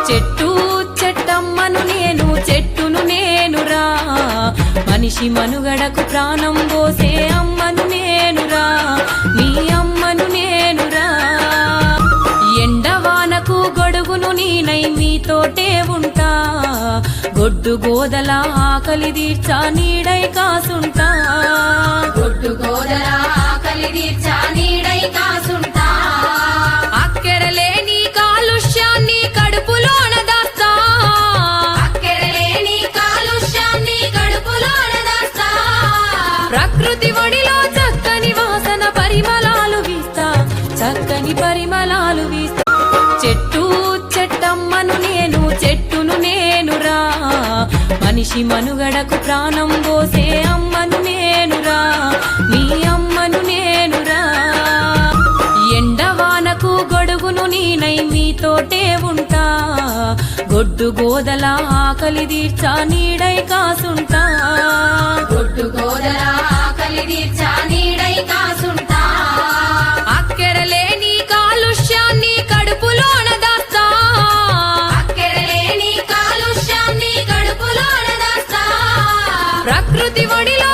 చెట్టు చెట్టమ్మను నేను చెట్టును నేనురా, మనిషి మనుగడకు ప్రాణం పోసే అమ్మను నేనురా, మీ అమ్మను నేనురా. ఎండవానకు గొడుగును నీనై మీతోటే ఉంటా, గొడ్డు గోదల ఆకలి తీర్చా నీడై కాసుంటా, గొడ్డు గోదల ఆకలి తీర్చా నీడై కాసుంటా. అక్కెరలేని కాలుష్యాన్ని కడుపులోన దాస్తా, అక్కెరలేని కాలుష్యాన్ని కడుపులోన దాస్తా. ప్రకృతి ఒడిలో చక్కని వాసన పరిమళాలు వీస్తా, చక్కని పరిమళాలు వీస్తా. చెట్టు చెట్టమ్మను నేను చెట్టును నేనురా, మనిషి మనుగడకు ప్రాణం పోసే అమ్మను నేనురా, మీ అమ్మను నేనురా. ఎండవానకు గొడుగును నీనై మీతోటే ఉంటా, గొడ్డు గోదల ఆకలి తీర్చా నీడై కాసుంటా, గొడ్డు గోదల ఆకలి తీర్చా నీడై కాసుంటా. అక్కెరలేని కాలుష్యాన్ని కడుపులోన దాస్తా, అక్కెరలేని కాలుష్యాన్ని కడుపులోన దాస్తా. ప్రకృతి ఒడిలో